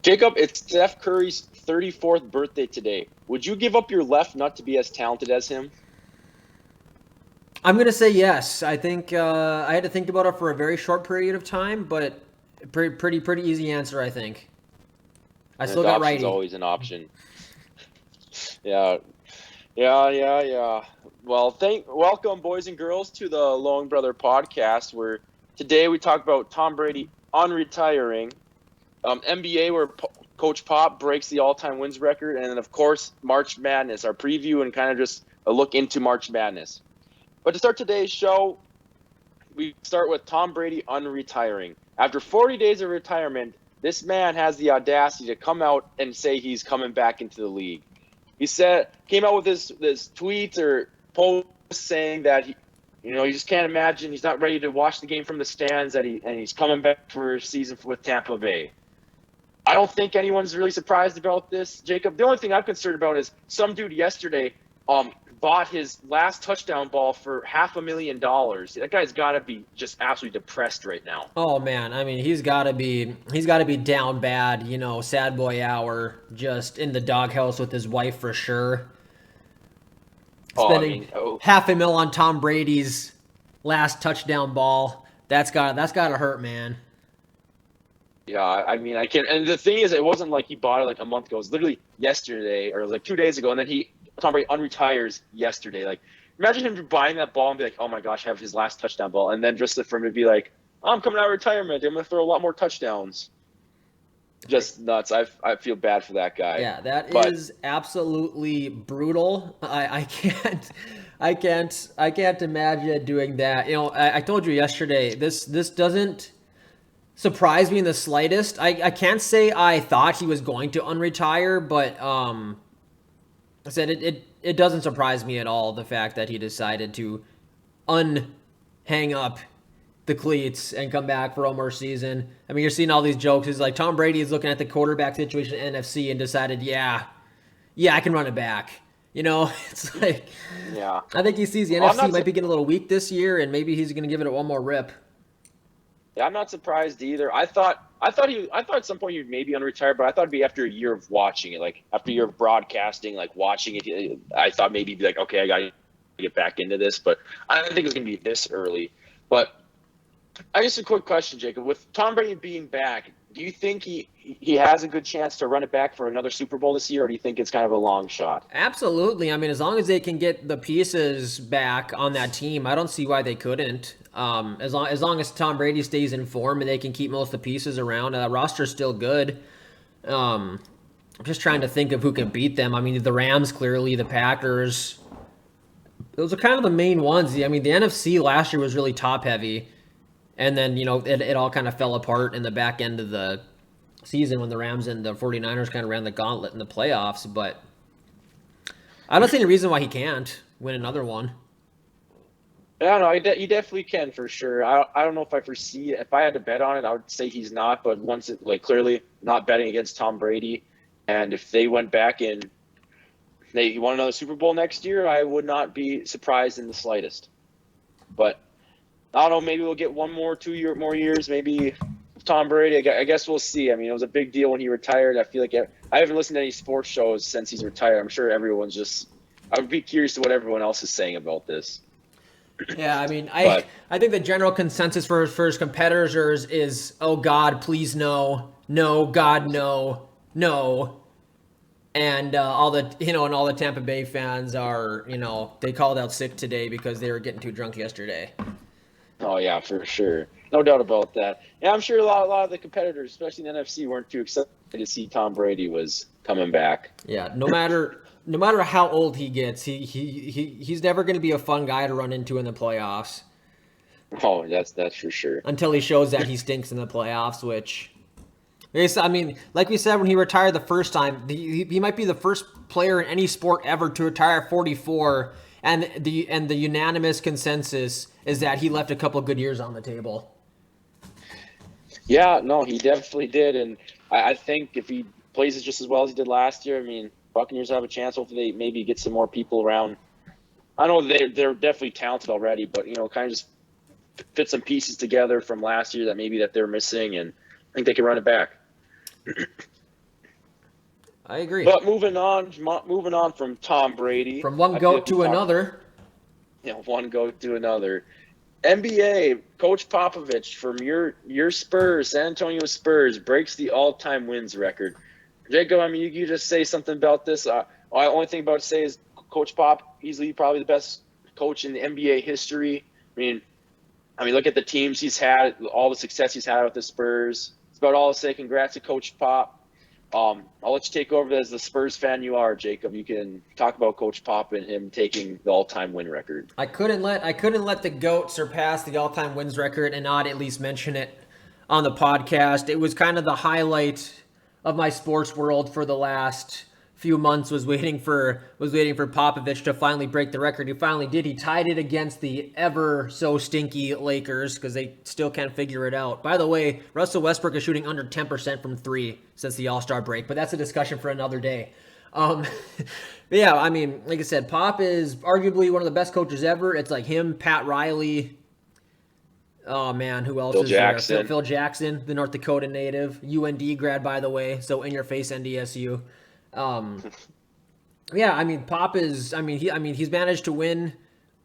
Jacob, it's Steph Curry's 34th birthday today. Would you give up your left nut to be as talented as him? I'm going to say yes. I think I had to think about it for a very short period of time, but pretty easy answer, I think. I And still got adoption's righty. always an option. Yeah, yeah. Well, welcome, boys and girls, to the Lone Brother podcast, where today we talk about Tom Brady unretiring, NBA, where Coach Pop breaks the all-time wins record, and then, of course, March Madness, our preview and kind of just a look into March Madness. But to start today's show, we start with Tom Brady unretiring. After 40 days of retirement, this man has the audacity to come out and say he's coming back into the league. He came out with this tweets or post saying that he just can't imagine, he's not ready to watch the game from the stands, and he's coming back for a season with Tampa Bay. I don't think anyone's really surprised about this, Jacob. The only thing I'm concerned about is some dude yesterday bought his last touchdown ball for $500,000. That guy's got to be just absolutely depressed right now. Oh man, I mean he's got to be down bad, sad boy hour, just in the doghouse with his wife for sure. Spending $500,000 on Tom Brady's last touchdown ball. That's got to hurt, man. Yeah, I mean, I can't. And the thing is, it wasn't like he bought it like a month ago. It was literally yesterday or like 2 days ago, and then Tom Brady unretires yesterday. Like, imagine him buying that ball and be like, "Oh my gosh, I have his last touchdown ball," and then just for him to be like, oh, "I'm coming out of retirement. I'm gonna throw a lot more touchdowns." Just nuts. I feel bad for that guy. Yeah, that is absolutely brutal. I can't imagine doing that. I told you yesterday. This doesn't surprise me in the slightest. I can't say I thought he was going to unretire, but I said it doesn't surprise me at all, the fact that he decided to unhang up the cleats and come back for one more season. I mean, you're seeing all these jokes. It's like Tom Brady is looking at the quarterback situation in NFC and decided, yeah, I can run it back. It's like, yeah. I think he sees the NFC might be getting a little weak this year, and maybe he's going to give it one more rip. Yeah, I'm not surprised either. I thought at some point he'd maybe unretire, but I thought it'd be after a year of watching it, like after a year of broadcasting, like watching it. I thought maybe he'd be like, okay, I got to get back into this, but I didn't think it was going to be this early. But I guess a quick question, Jacob. With Tom Brady being back, do you think he has a good chance to run it back for another Super Bowl this year, or do you think it's kind of a long shot? Absolutely. I mean, as long as they can get the pieces back on that team, I don't see why they couldn't. As long as Tom Brady stays in form and they can keep most of the pieces around, that roster's still good. I'm just trying to think of who can beat them. I mean, the Rams, clearly, the Packers. Those are kind of the main ones. I mean, the NFC last year was really top-heavy. And then, it all kind of fell apart in the back end of the season when the Rams and the 49ers kind of ran the gauntlet in the playoffs. But I don't see any reason why he can't win another one. Yeah, no, you definitely can for sure. I don't know if I foresee it. If I had to bet on it, I would say he's not. But once it, like, clearly not betting against Tom Brady, and if they went back and they won another Super Bowl next year, I would not be surprised in the slightest. But I don't know. Maybe we'll get 2 more years. Maybe Tom Brady. I guess we'll see. I mean, it was a big deal when he retired. I feel like I haven't listened to any sports shows since he's retired. I'm sure everyone's just. I would be curious to what everyone else is saying about this. Yeah, I mean, I think the general consensus for his competitors is, oh God, please no, God, no, and all the Tampa Bay fans are, they called out sick today because they were getting too drunk yesterday. Oh yeah, for sure, no doubt about that. Yeah, I'm sure a lot of the competitors, especially in the NFC, weren't too excited to see Tom Brady was coming back. Yeah, no matter how old he gets, he's never going to be a fun guy to run into in the playoffs. Oh, that's for sure. Until he shows that he stinks in the playoffs, which, I mean, like we said when he retired the first time, he might be the first player in any sport ever to retire at 44, and the unanimous consensus is that he left a couple good years on the table. Yeah, no, he definitely did, and I think if he plays it just as well as he did last year, I mean, Buccaneers have a chance. Hopefully, they maybe get some more people around. I know they're definitely talented already, but kind of just fit some pieces together from last year that they're missing, and I think they can run it back. I agree. But moving on from Tom Brady, From one I feel like goat we to talked, another. one goat to another. NBA Coach Popovich from your Spurs, San Antonio Spurs, breaks the all-time wins record. Jacob, I mean, you just say something about this. The only thing about to say is Coach Pop, easily probably the best coach in the NBA history. Look at the teams he's had, all the success he's had with the Spurs. It's about all to say. Congrats to Coach Pop. I'll let you take over as the Spurs fan you are, Jacob. You can talk about Coach Pop and him taking the all-time win record. I couldn't let the GOAT surpass the all-time wins record and not at least mention it on the podcast. It was kind of the highlight of my sports world for the last few months, was waiting for Popovich to finally break the record. He finally did. He tied it against the ever so stinky Lakers because they still can't figure it out. By the way, Russell Westbrook is shooting under 10% from three since the All-Star break, but that's a discussion for another day. But yeah, I mean, like I said, Pop is arguably one of the best coaches ever. It's like him, Pat Riley. Oh man, who else Phil is Jackson. there? Phil Jackson, the North Dakota native, UND grad, by the way. So in your face, NDSU. Yeah, I mean, Pop is. He's managed to win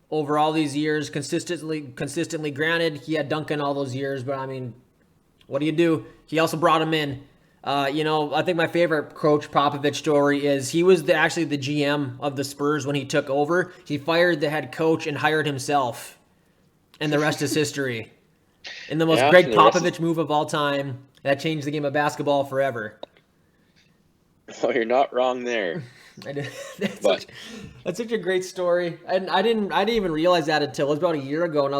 over all these years consistently. Granted, he had Duncan all those years, but I mean, what do you do? He also brought him in. I think my favorite Coach Popovich story is he was actually the GM of the Spurs when he took over. He fired the head coach and hired himself, and the rest is history. In the most Gregg Popovich move of all time, that changed the game of basketball forever. Oh, you're not wrong there. That's such a great story, and I didn't even realize that until it was about a year ago. And I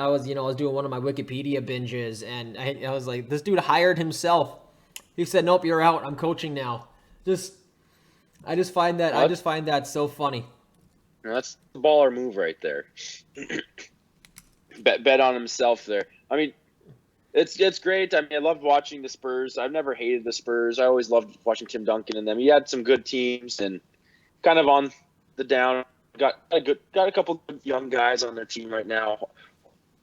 was doing one of my Wikipedia binges, and I was like, this dude hired himself. He said, "Nope, you're out. I'm coaching now." I just find that so funny. That's the baller move right there. bet on himself there. I mean, it's great. I mean, I loved watching the Spurs. I've never hated the Spurs. I always loved watching Tim Duncan and them. He had some good teams and kind of on the down. Got a couple of young guys on their team right now.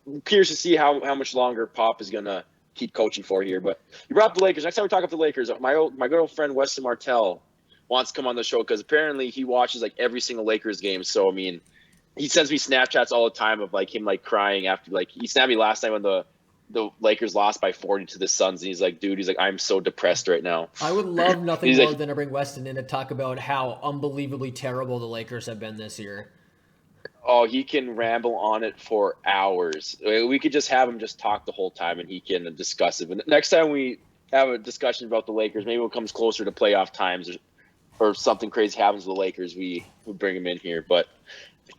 I'm curious to see how much longer Pop is gonna keep coaching for here. But you brought up the Lakers. Next time we talk about the Lakers, my good old friend Weston Martell wants to come on the show because apparently he watches like every single Lakers game. So I mean, he sends me Snapchats all the time of like him like crying after like he snapped me last night when the Lakers lost by 40 to the Suns, and he's like, I'm so depressed right now. I would love nothing more than to bring Weston in to talk about how unbelievably terrible the Lakers have been this year. Oh, he can ramble on it for hours. We could just have him just talk the whole time, and he can discuss it. But next time we have a discussion about the Lakers, maybe when it comes closer to playoff times or something crazy happens with the Lakers, we would bring him in here. But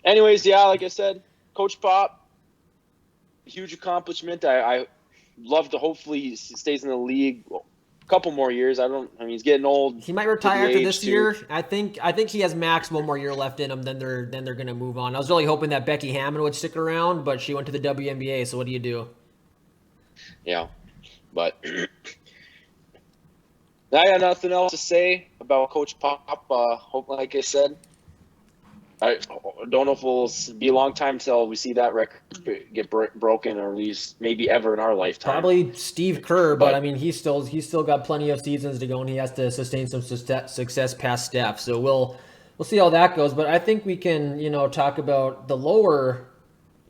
anyways, yeah, like I said, Coach Pop, huge accomplishment. I love to hopefully he stays in the league a couple more years. He's getting old. He might retire after this year. I think he has max one more year left in him. Then they're going to move on. I was really hoping that Becky Hammond would stick around, but she went to the WNBA. So what do you do? Yeah, but I got nothing else to say about Coach Pop. Hope, like I said, I don't know if it'll be a long time till we see that record get broken, or at least maybe ever in our lifetime. Probably Steve Kerr, but I mean, he's still got plenty of seasons to go, and he has to sustain some success past Steph. So we'll see how that goes. But I think we can talk about the lower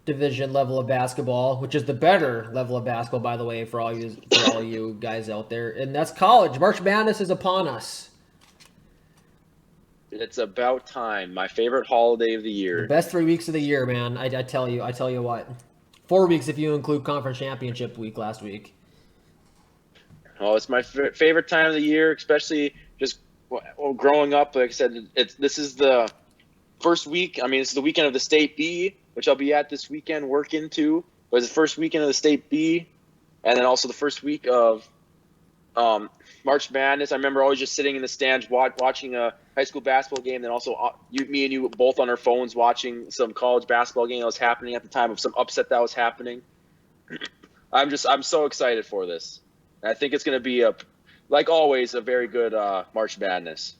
division level of basketball, which is the better level of basketball, by the way, for all you guys out there, and that's college. March Madness is upon us. It's about time. My favorite holiday of the year. The best 3 weeks of the year, man. I tell you what. 4 weeks if you include conference championship week last week. Oh, it's my favorite time of the year, especially just growing up. Like I said, this is the first week. I mean, this is the weekend of the State B, which I'll be at this weekend working too. But it's the first weekend of the State B, and then also the first week of March Madness. I remember always just sitting in the stands watching a high school basketball game, then also me and you both on our phones watching some college basketball game that was happening at the time of some upset that was happening. I'm so excited for this. And I think it's going to be like always, a very good March Madness.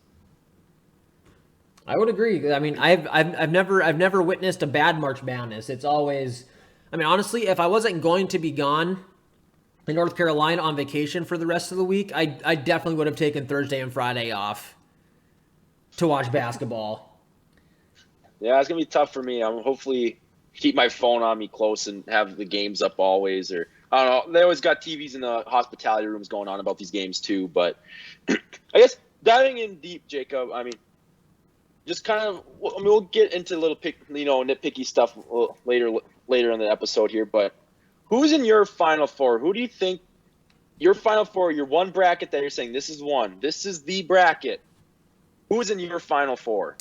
I would agree. I mean, I've never witnessed a bad March Madness. It's always, I mean, honestly, if I wasn't going to be gone in North Carolina on vacation for the rest of the week, I definitely would have taken Thursday and Friday off to watch basketball. Yeah, it's gonna be tough for me. I'm hopefully keep my phone on me close and have the games up always. Or I don't know. They always got TVs in the hospitality rooms going on about these games too. But I guess diving in deep, Jacob. I mean, just kind of. I mean, we'll get into a little nitpicky stuff later in the episode here. But who's in your Final Four? Who do you think your Final Four? Your one bracket that you're saying this is one. This is the bracket. Who's in your Final Four?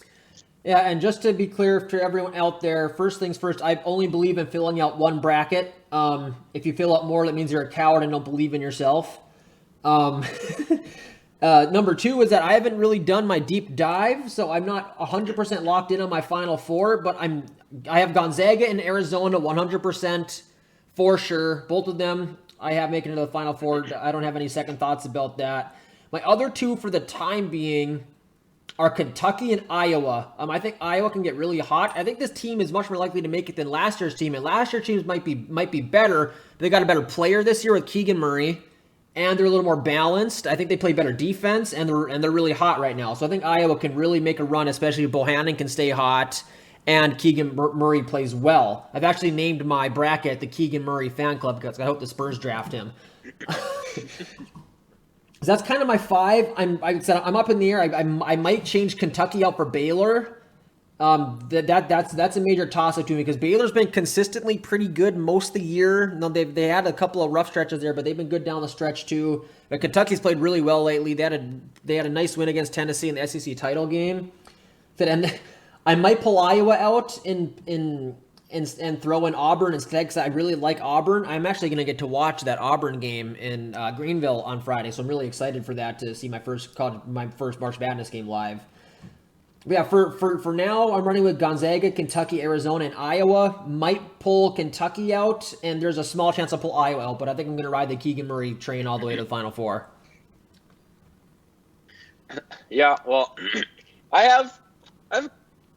Yeah, and just to be clear to everyone out there, first things first, I only believe in filling out one bracket. If you fill out more, that means you're a coward and don't believe in yourself. Number two is that I haven't really done my deep dive, so I'm not 100% locked in on my Final Four, but I have Gonzaga and Arizona 100% for sure. Both of them I have making it to the Final Four. I don't have any second thoughts about that. My other two for the time being are Kentucky and Iowa. I think Iowa can get really hot. I think this team is much more likely to make it than last year's team, and last year's teams might be better. But they got a better player this year with Keegan Murray, and they're a little more balanced. I think they play better defense, and they're really hot right now. So I think Iowa can really make a run, especially if Bohannon can stay hot and Keegan Murray plays well. I've actually named my bracket the Keegan Murray fan club because I hope the Spurs draft him. So that's kind of my five. I'm up in the air. I might change Kentucky out for Baylor. That's a major toss-up to me because Baylor's been consistently pretty good most of the year. No, they had a couple of rough stretches there, but they've been good down the stretch too. But Kentucky's played really well lately. They had a nice win against Tennessee in the SEC title game. And I might pull Iowa out and throw in Auburn instead because I really like Auburn. I'm actually going to get to watch that Auburn game in Greenville on Friday, so I'm really excited for that to see my first March Madness game live. But yeah, for now, I'm running with Gonzaga, Kentucky, Arizona, and Iowa. Might pull Kentucky out, and there's a small chance I'll pull Iowa out, but I think I'm going to ride the Keegan Murray train all the way to the Final Four. Yeah, well, I've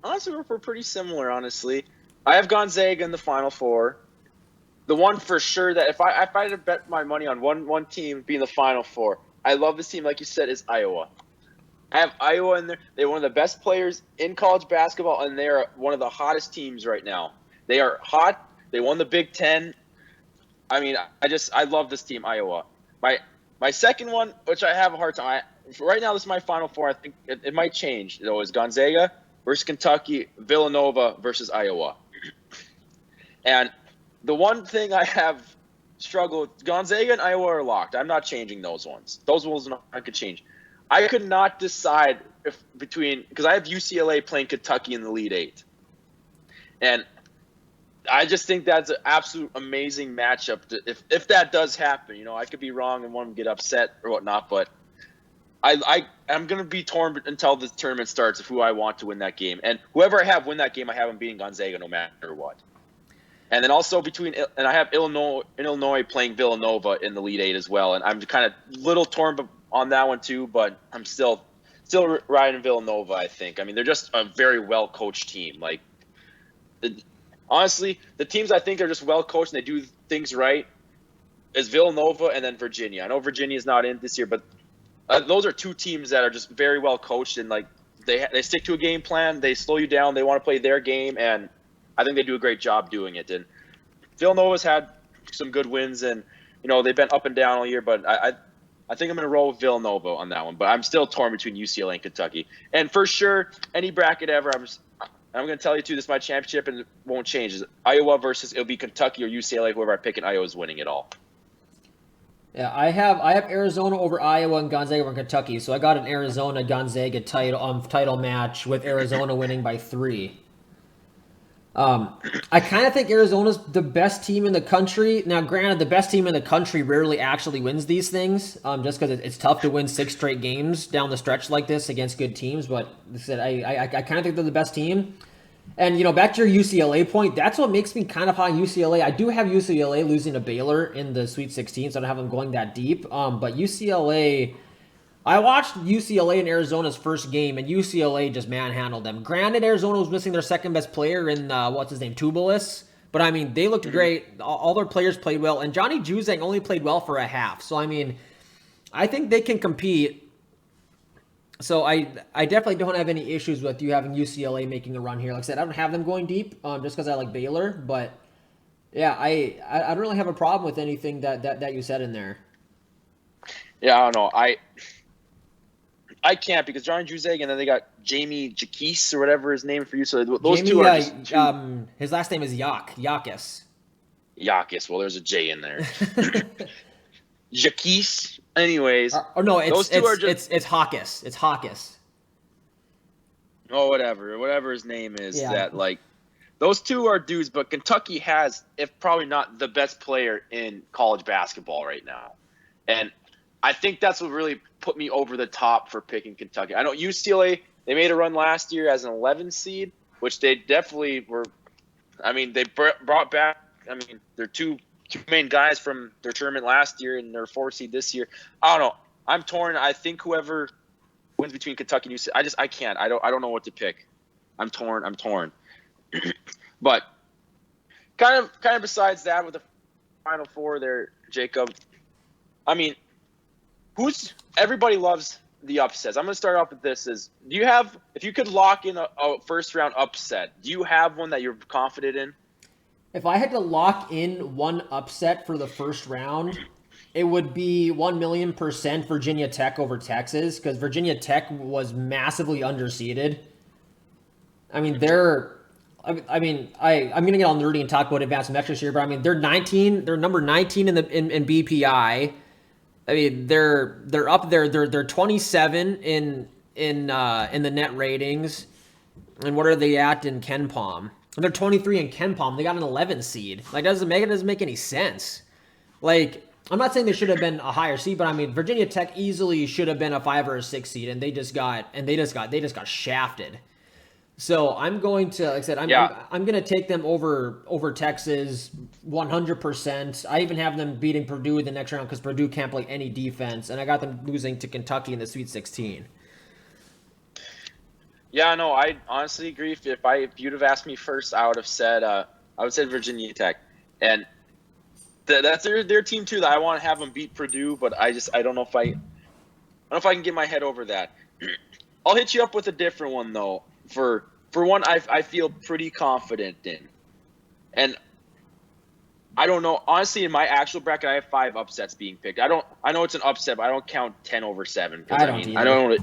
honestly we're pretty similar, honestly. I have Gonzaga in the Final Four. The one for sure that if I had to bet my money on one team being the Final Four, I love this team, like you said, is Iowa. I have Iowa in there. They're one of the best players in college basketball, and they are one of the hottest teams right now. They are hot. They won the Big Ten. I mean, I love this team, Iowa. My second one, which I have a hard time. Right now, this is my Final Four. I think it might change, though, is Gonzaga versus Kentucky, Villanova versus Iowa. And the one thing I have struggled with, Gonzaga and Iowa are locked. I'm not changing those ones. Those ones I could change. I could not decide because I have UCLA playing Kentucky in the Elite Eight. And I just think that's an absolute amazing matchup. If that does happen, I could be wrong and one get upset or whatnot, but I'm going to be torn until the tournament starts of who I want to win that game. And whoever I have win that game, I have them beating Gonzaga no matter what. And then also I have Illinois playing Villanova in the Elite Eight as well. And I'm kind of little torn on that one too, but I'm still riding Villanova, I think. I mean, they're just a very well-coached team. Like, honestly, the teams I think are just well-coached and they do things right is Villanova and then Virginia. I know Virginia's not in this year, but those are two teams that are just very well-coached and, like, they stick to a game plan. They slow you down. They want to play their game, and I think they do a great job doing it. And Villanova's had some good wins, and they've been up and down all year. But I think I'm going to roll with Villanova on that one. But I'm still torn between UCLA and Kentucky. And for sure, any bracket ever, I'm going to tell you too. This is my championship, and it won't change. It's Iowa versus it'll be Kentucky or UCLA. Whoever I pick, and Iowa's winning it all. Yeah, I have Arizona over Iowa and Gonzaga over Kentucky. So I got an Arizona Gonzaga title match with Arizona winning by 3. I kind of think Arizona's the best team in the country. Now, granted, the best team in the country rarely actually wins these things, just because it's tough to win 6 straight games down the stretch like this against good teams. But I kind of think they're the best team. And, back to your UCLA point, that's what makes me kind of high on UCLA. I do have UCLA losing to Baylor in the Sweet 16, so I don't have them going that deep. But UCLA... I watched UCLA and Arizona's first game, and UCLA just manhandled them. Granted, Arizona was missing their second best player in, Tubelis. But, I mean, they looked great. All their players played well. And Johnny Juzang only played well for a half. So, I mean, I think they can compete. So I definitely don't have any issues with you having UCLA making a run here. Like I said, I don't have them going deep just because I like Baylor, but yeah, I don't really have a problem with anything that you said in there. Yeah, I don't know. I can't because John Juzang and then they got Jamie Jaquise or whatever his name for you. So those two Jamie, are just two his last name is Yakis. Yakis. Well, there's a J in there. Jaquise. Anyways, Oh no, those two are just it's Hawkes. It's Hawkes. whatever his name is. Yeah, That like those two are dudes, but Kentucky has, if probably not the best player in college basketball right now, and I think that's what really put me over the top for picking Kentucky. I know UCLA, they made a run last year as an 11 seed, which they definitely were. I mean, they brought back. I mean, their two main guys from their tournament last year and their 4 seed this year. I don't know. I'm torn. I think whoever wins between Kentucky and UCLA, I can't. I don't know what to pick. I'm torn. But kind of besides that, with the Final Four there, Jacob. I mean, everybody loves the upsets. I'm going to start off with this: do you have, if you could lock in a first round upset, do you have one that you're confident in? if I had to lock in one upset for the first round, it would be 1,000,000% Virginia Tech over Texas because Virginia Tech was massively underseeded. I mean, I'm gonna get all nerdy and talk about advanced metrics here, but I mean, they're number 19 in BPI. I mean, they're up there. They're 27 in the net ratings, and what are they at in Ken Palm? They're 23 in Ken Palm. They got an 11 seed. Like, it doesn't make any sense. Like, I'm not saying they should have been a higher seed, but I mean, Virginia Tech easily should have been a 5 or a 6 seed, and they just got shafted. So I'm going to, like I said, I'm going to take them over Texas 100%. I even have them beating Purdue in the next round because Purdue can't play any defense, and I got them losing to Kentucky in the Sweet 16. Yeah, no, I honestly agree. If you'd have asked me first, I would have said Virginia Tech, and that's their team too. That I want to have them beat Purdue, but I don't know if I can get my head over that. I'll hit you up with a different one though. For one, I feel pretty confident in, and I don't know. Honestly, in my actual bracket, I have 5 upsets being picked. I know it's an upset, but I don't count 10 over 7 because I I don't mean either.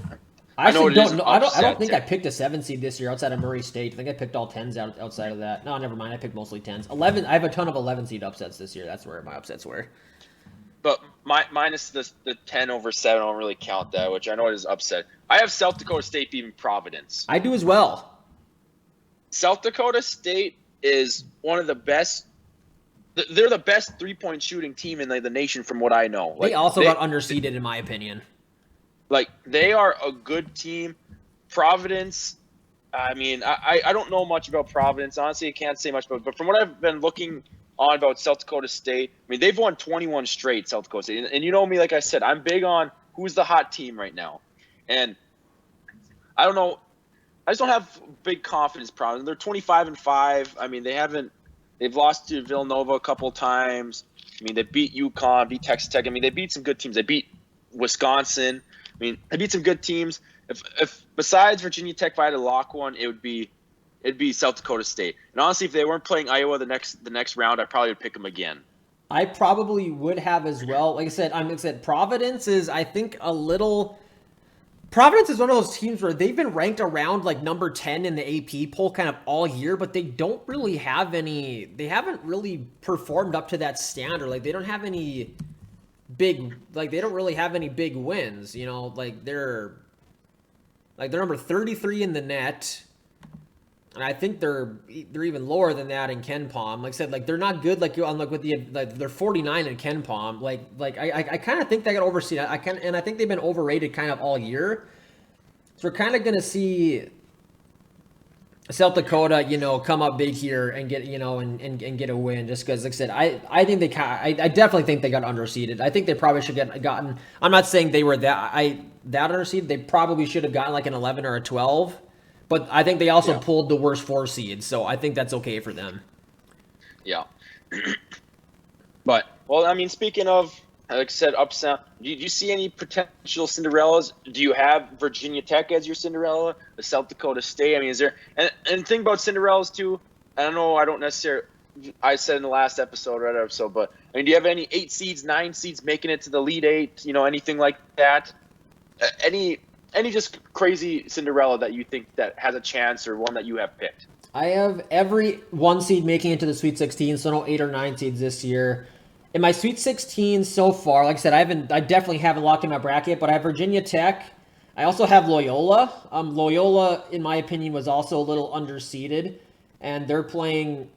I know it is an I don't upset. think I picked a 7 seed this year outside of Murray State. I think I picked all 10s outside of that. No, never mind. I picked mostly 10s. 11. I have a ton of 11 seed upsets this year. That's where my upsets were. But minus the 10 over 7, I don't really count that, which I know it is upset. I have South Dakota State beating Providence. I do as well. South Dakota State is one of the best. They're the best 3-point shooting team in the nation, from what I know. They also got underseeded, in my opinion. Like, they are a good team. Providence, I mean, I don't know much about Providence. Honestly, I can't say much about it. But from what I've been looking on about South Dakota State, I mean, they've won 21 straight, South Dakota State. And you know me, like I said, I'm big on who's the hot team right now. And I don't know. I just don't have big confidence problems. They're 25-5. I mean, they've lost to Villanova a couple times. I mean, they beat UConn, beat Texas Tech. I mean, they beat some good teams. They beat Wisconsin. I mean, they beat some good teams. If besides Virginia Tech, if I had to lock one, it'd be South Dakota State. And honestly, if they weren't playing Iowa the next round, I probably would pick them again. I probably would have as well. Like I said, Providence is, I think, a little. Providence is one of those teams where they've been ranked around like number 10 in the AP poll kind of all year, but they don't really have any. They haven't really performed up to that standard. Like, they don't have any big. Like, they don't really have any big wins. You know, they're number 33 in the net. And I think they're even lower than that in Ken Palm. Like I said, like, they're not good. They're 49 in Ken Palm. I kind of think they got overseen. And I think they've been overrated kind of all year. So we're kind of gonna see South Dakota, come up big here and get and get a win. Just because, like I said, I think I definitely think they got underseeded. I think they probably should get gotten. I'm not saying they were that underseeded. They probably should have gotten like an 11 or a 12. But I think they also pulled the worst 4 seeds, so I think that's okay for them. Yeah. But, well, I mean, speaking of like I said, ups down. Do you see any potential Cinderellas? Do you have Virginia Tech as your Cinderella? The South Dakota State? I mean, is there and think about Cinderellas too? I don't know. I don't necessarily. I said in the last episode, right episode, but I mean, do you have any 8 seeds, 9 seeds making it to the Elite Eight? Anything like that? Any just crazy Cinderella that you think that has a chance, or one that you have picked? I have every 1 seed making it to the Sweet 16, so no 8 or 9 seeds this year. In my Sweet 16 so far, like I said, I definitely haven't locked in my bracket, but I have Virginia Tech. I also have Loyola. Loyola, in my opinion, was also a little underseeded, and they're playing.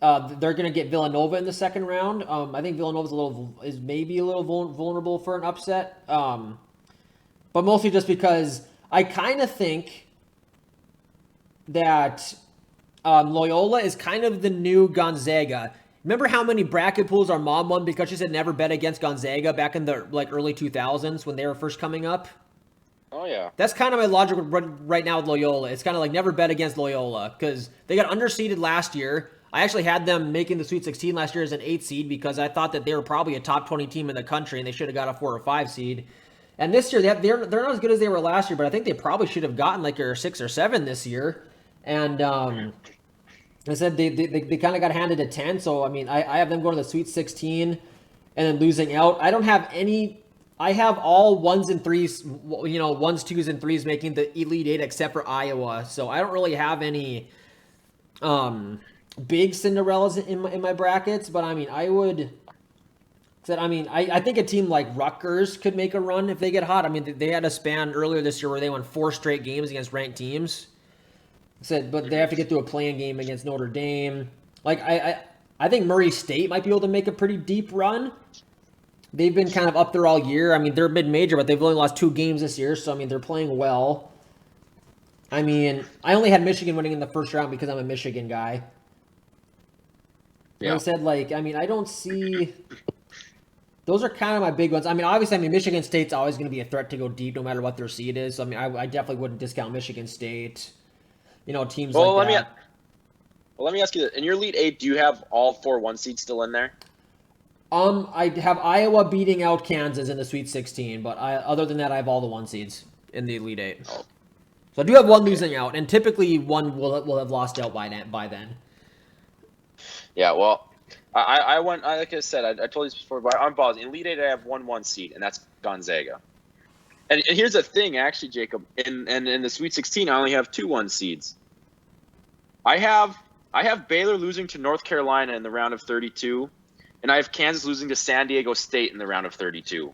They're going to get Villanova in the second round. I think Villanova is maybe a little vulnerable for an upset, but mostly just because I kind of think that Loyola is kind of the new Gonzaga. Remember how many bracket pools our mom won because she said never bet against Gonzaga back in the early 2000s when they were first coming up? Oh yeah. That's kind of my logic right now with Loyola. It's kind of like never bet against Loyola because they got underseeded last year. I actually had them making the Sweet 16 last year as an 8 seed because I thought that they were probably a top 20 team in the country and they should have got a 4 or 5 seed. And this year they're not as good as they were last year, but I think they probably should have gotten like a 6 or 7 this year. And I said they kind of got handed a 10. So I mean I have them going to the Sweet 16 and then losing out. I don't have any. I have all ones and threes, ones, twos, and threes making the Elite Eight except for Iowa. So I don't really have any big Cinderellas in my brackets. But I mean, I think a team like Rutgers could make a run if they get hot. I mean, they had a span earlier this year where they won 4 straight games against ranked teams. But they have to get through a playing game against Notre Dame. Like I think Murray State might be able to make a pretty deep run. They've been kind of up there all year. I mean, they're mid-major, but they've only lost 2 games this year, so I mean, they're playing well. I mean, I only had Michigan winning in the first round because I'm a Michigan guy. Yeah. Like I said, I don't see. Those are kind of my big ones. I mean, obviously, Michigan State's always going to be a threat to go deep no matter what their seed is. So, I mean, I definitely wouldn't discount Michigan State. Teams like that. Let me ask you this. In your Elite Eight, do you have all 4 1 seeds still in there? I have Iowa beating out Kansas in the Sweet 16, but other than that, I have all the 1 seeds in the Elite Eight. Oh. So I do have one losing out, and typically one will have lost out by then. Yeah, well, I went, like I said, I told you this before, but I'm pausing. In Elite Eight, I have 1 seed, and that's Gonzaga. And here's the thing, actually, Jacob. In the Sweet 16, I only have 2 1 seeds. I have Baylor losing to North Carolina in the round of 32. And I have Kansas losing to San Diego State in the round of 32.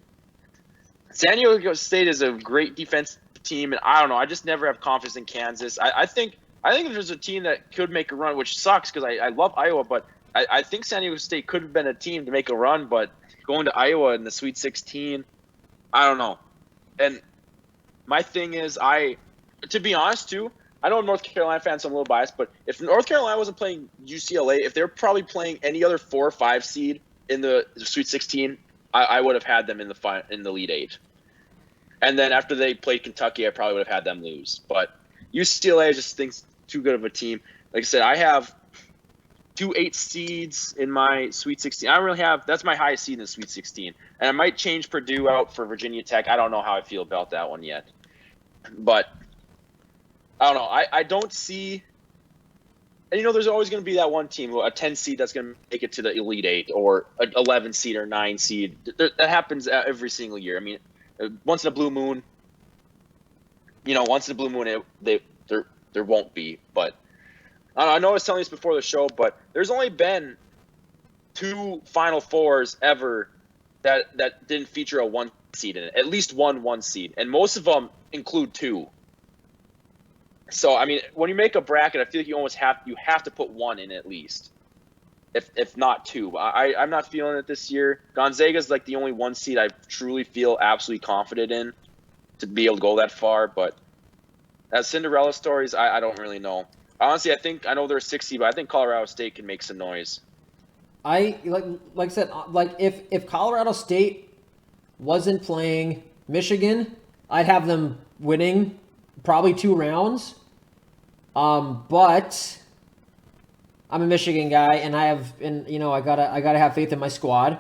San Diego State is a great defensive team, and I don't know. I just never have confidence in Kansas. I think there's a team that could make a run, which sucks because I love Iowa, but I think San Diego State could have been a team to make a run. But going to Iowa in the Sweet 16, I don't know. And my thing is, to be honest, too, I know I'm a North Carolina fan, so I'm a little biased, but if North Carolina wasn't playing UCLA, if they're probably playing any other 4 or 5 seed in the Sweet 16, I would have had them in the Elite Eight. And then after they played Kentucky, I probably would have had them lose. But UCLA, I just think too good of a team. Like I said, I have 2 8 seeds in my Sweet 16. I don't really have – that's my highest seed in the Sweet 16. And I might change Purdue out for Virginia Tech. I don't know how I feel about that one yet. But – I don't know. I don't see – and, there's always going to be that one team, a 10 seed that's going to make it to the Elite Eight, or an 11 seed or 9 seed. That happens every single year. I mean, once in a blue moon, there won't be. But I know I was telling you this before the show, but there's only been 2 Final Fours ever that didn't feature a 1 seed in it. At least 1 seed. And most of them include 2. So, I mean, when you make a bracket, I feel like you have to put 1 in at least, if not 2. I'm not feeling it this year. Gonzaga's like the only 1 seed I truly feel absolutely confident in to be able to go that far. But as Cinderella stories, I don't really know. Honestly, I know they're a 6 seed, but I think Colorado State can make some noise. Like I said, if Colorado State wasn't playing Michigan, I'd have them winning probably 2 rounds. But I'm a Michigan guy, and I gotta have faith in my squad.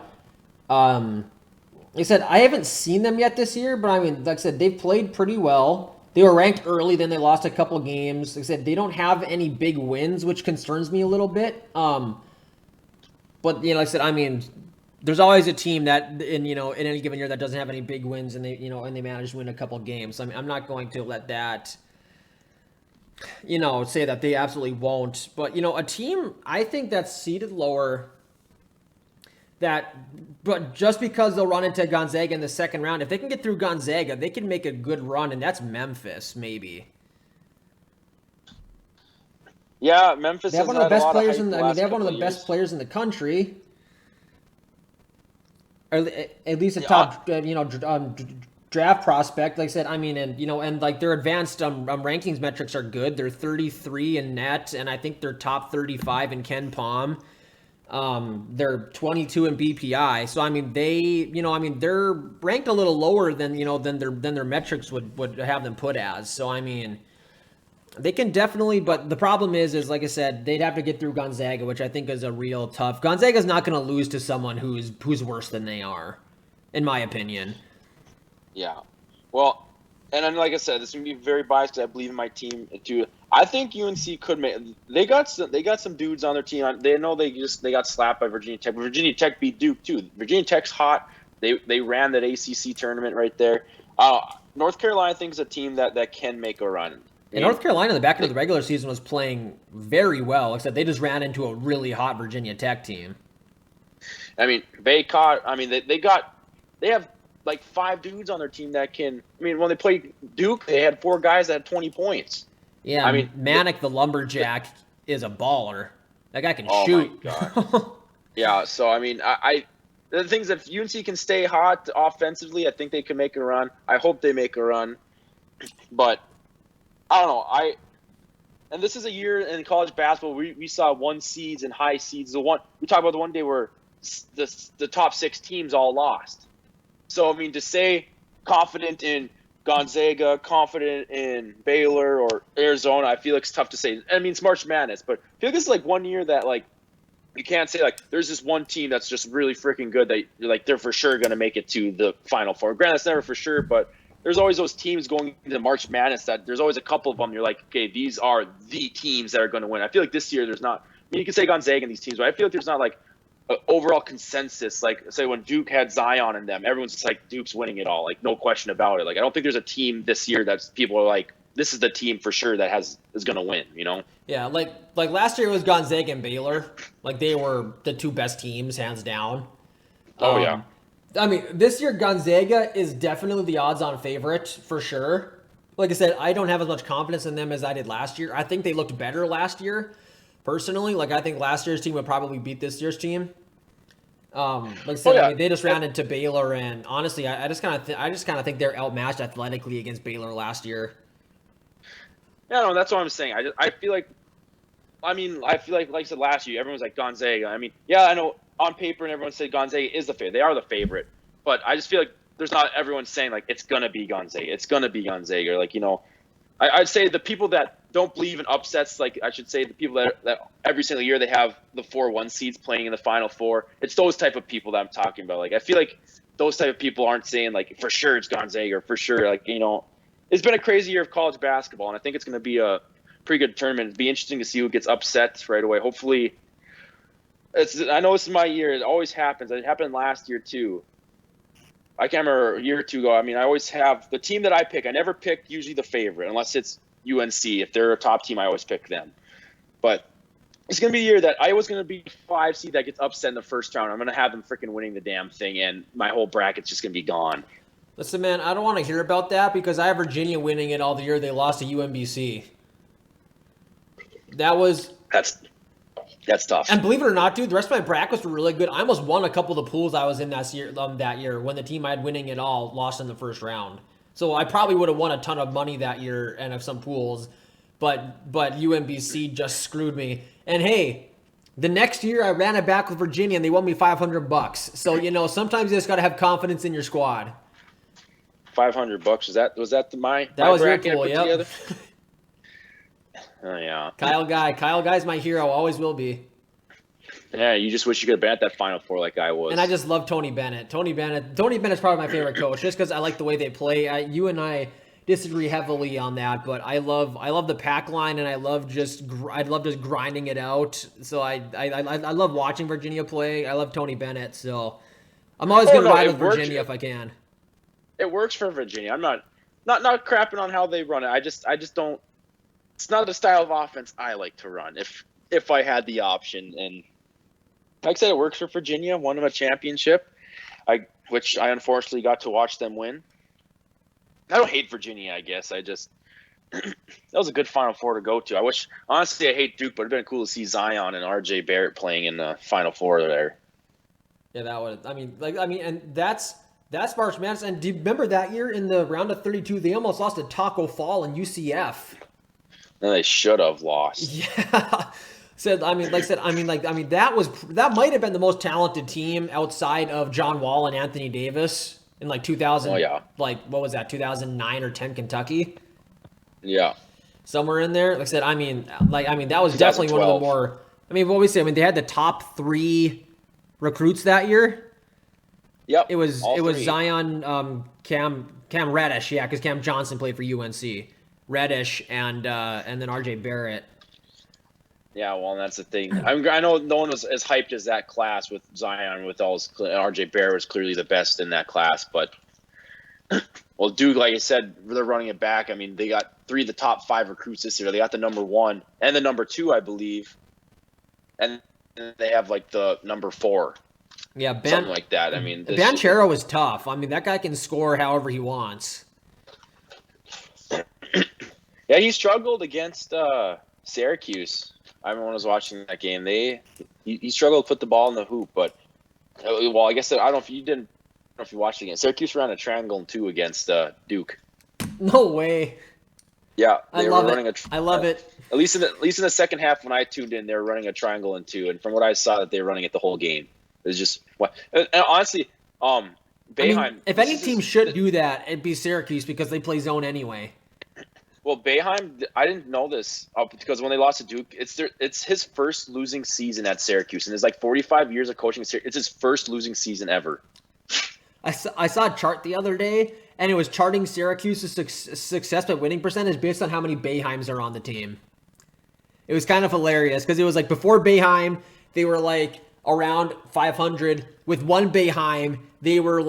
Like I said, I haven't seen them yet this year, but I mean, like I said, they've played pretty well. They were ranked early, then they lost a couple games. Like I said, they don't have any big wins, which concerns me a little bit. But like I said, I mean, there's always a team that in any given year that doesn't have any big wins, and they manage to win a couple games. So, I mean, I'm not going to let that say that they absolutely won't. But a team I think that's seated lower but just because they'll run into Gonzaga in the second round, if they can get through Gonzaga, they can make a good run, and that's Memphis, maybe. Yeah, Memphis They have has one of the had a best lot of players hype in. the I mean, last they have one of couple the of best years. players in the country, or at least a Yeah, top, draft prospect. Like I said, I mean, and like their advanced rankings metrics are good. They're 33 in net, and I think they're top 35 in Ken Palm. They're 22 in BPI. So I mean, they're ranked a little lower than their metrics would have them put as. So I mean, they can definitely, but the problem is like I said, they'd have to get through Gonzaga, which I think is a real tough. Gonzaga's not going to lose to someone who's worse than they are, in my opinion. yeah. Well, and then like I said, this is gonna be very biased because I believe in my team too. I think UNC could make. They got some dudes on their team. They know they got slapped by Virginia Tech. But Virginia Tech beat Duke too. Virginia Tech's hot. They ran that ACC tournament right there. North Carolina I think is a team that can make a run. I And mean, North Carolina, in the back end of they, the regular season, was playing very well, except they just ran into a really hot Virginia Tech team. I mean, they caught. I mean, they have like 5 dudes on their team that can. I mean, when they played Duke, they had 4 guys that had 20 points. Yeah, I mean, Manic the lumberjack is a baller. That guy can oh my shoot. god. Yeah, so I mean, the things if UNC can stay hot offensively, I think they can make a run. I hope they make a run, but I don't know. And this is a year in college basketball we saw 1 seeds and high seeds. We talked about the one day where the top 6 teams all lost. So I mean, to say confident in Gonzaga, confident in Baylor or Arizona, I feel like it's tough to say. I mean, it's March Madness, but I feel like this is like one year that like you can't say like there's this one team that's just really freaking good that you're like they're for sure going to make it to the Final Four. Granted, it's never for sure, but there's always those teams going into March Madness that there's always a couple of them you're like, okay, these are the teams that are going to win. I feel like this year there's not. I mean, you can say Gonzaga and these teams, but I feel like there's not like an overall consensus. Like say when Duke had Zion in them, everyone's just like Duke's winning it all, like no question about it. Like I don't think there's a team this year that people are like, this is the team for sure that is going to win. You know? Yeah, like last year it was Gonzaga and Baylor. Like they were the 2 best teams, hands down. Oh yeah. I mean, this year Gonzaga is definitely the odds-on favorite for sure. Like I said, I don't have as much confidence in them as I did last year. I think they looked better last year, personally. Like I think last year's team would probably beat this year's team. Like I said, I mean, they just ran into Baylor, and honestly, I just kind of think they're outmatched athletically against Baylor last year. Yeah, no, that's what I'm saying. I feel like like I said last year, everyone's like Gonzaga. I mean, yeah, I know on paper and everyone said Gonzaga is the favorite. They are the favorite, but I just feel like there's not everyone saying like it's gonna be Gonzaga. It's gonna be Gonzaga. Like I'd say the people that don't believe in upsets, like I should say the people that every single year they have the 4-1 seeds playing in the Final Four. It's those type of people that I'm talking about. Like I feel like those type of people aren't saying like for sure it's Gonzaga or for sure like it's been a crazy year of college basketball, and I think it's going to be a pretty good tournament. It'd be interesting to see who gets upset right away. Hopefully, I know this is my year. It always happens. It happened last year too. I can't remember a year or two ago. I mean, I always have the team that I pick. I never pick usually the favorite unless it's UNC. If they're a top team, I always pick them. But it's going to be the year that Iowa's going to be 5 seed that gets upset in the first round. I'm going to have them freaking winning the damn thing, and my whole bracket's just going to be gone. Listen, man, I don't want to hear about that because I have Virginia winning it all the year they lost to UMBC. That's tough. And believe it or not, dude, the rest of my brackets were really good. I almost won a couple of the pools I was in that year when the team I had winning it all lost in the first round. So I probably would have won a ton of money that year and of some pools, but UMBC just screwed me. And hey, the next year I ran it back with Virginia and they won me $500. So sometimes you just got to have confidence in your squad. $500. Was that my was your bracket pool? I put Yep. together? Oh yeah. Kyle Guy's my hero. Always will be. Yeah, you just wish you could have been at that Final Four like I was. And I just love Tony Bennett. Tony Bennett's probably my favorite coach, just because I like the way they play. You and I disagree heavily on that, but I love the pack line, and I love just grinding it out. So I love watching Virginia play. I love Tony Bennett, so I'm always gonna ride with Virginia if I can. It works for Virginia. I'm not crapping on how they run it. I just don't. It's not the style of offense I like to run. If I had the option, and like I said, it works for Virginia. Won them a championship, which I unfortunately got to watch them win. I don't hate Virginia. I guess I just that was a good Final Four to go to. Honestly, I hate Duke, but it'd been cool to see Zion and R.J. Barrett playing in the Final Four there. Yeah, that would. And that's March Madness. And do you remember that year in the round of 32? They almost lost to Taco Fall and UCF. And they should have lost. Yeah. That might have been the most talented team outside of John Wall and Anthony Davis in 2000. Oh yeah. What was that? 2009 or 10 Kentucky. Yeah. Somewhere in there. That was definitely one of the more. What we say? They had the top 3 recruits that year. Yep. It was Zion, Cam Reddish, yeah, because Cam Johnson played for UNC. Reddish and then RJ Barrett. Yeah, well, that's the thing. I know no one was as hyped as that class with Zion, with all his, RJ Barrett was clearly the best in that class, but well, Duke, like I said, they're running it back. They got 3 of the top 5 recruits this year. They got the number 1 and the number 2, I believe, and they have the number 4. Yeah, something like that. Banchero is tough. That guy can score however he wants. Yeah, he struggled against Syracuse. I remember when I was watching that game. He struggled to put the ball in the hoop, but I guess I don't know if you watched the game. Syracuse ran a triangle and 2 against Duke. No way. Yeah, I love it. I love it. At least in the second half when I tuned in, they were running a triangle and 2, and from what I saw, that they were running it the whole game. It was just and honestly, Boeheim. If any team should do that, it'd be Syracuse because they play zone anyway. Well, Boeheim, I didn't know this because when they lost to Duke, it's his first losing season at Syracuse, and it's 45 years of coaching. It's his first losing season ever. I saw a chart the other day, and it was charting Syracuse's success by winning percentage based on how many Boeheims are on the team. It was kind of hilarious because it was before Boeheim, they were around 500. With 1 Boeheim, they were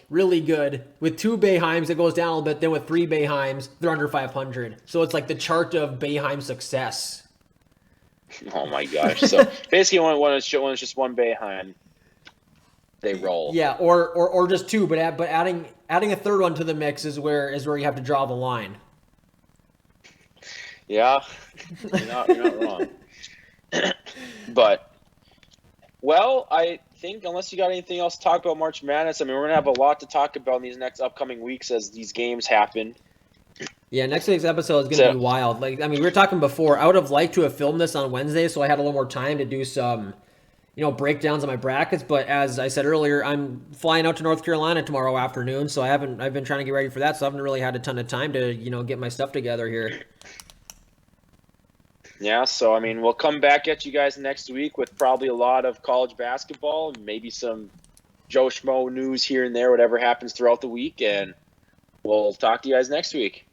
really good. With 2 Boeheims, it goes down a little bit. Then with 3 Boeheims, they're under 500. So it's the chart of Boeheim success. Oh my gosh! So basically, when it's just 1 Boeheim, they roll. Yeah, or just 2, but adding a third one to the mix is where you have to draw the line. Yeah, you're not wrong. But. Well, I think unless you got anything else to talk about March Madness, we're going to have a lot to talk about in these next upcoming weeks as these games happen. Yeah, next week's episode is going to be wild. We were talking before, I would have liked to have filmed this on Wednesday, so I had a little more time to do some, breakdowns on my brackets. But as I said earlier, I'm flying out to North Carolina tomorrow afternoon, so I've been trying to get ready for that, so I haven't really had a ton of time to, get my stuff together here. Yeah, so we'll come back at you guys next week with probably a lot of college basketball, maybe some Joe Schmo news here and there, whatever happens throughout the week, and we'll talk to you guys next week.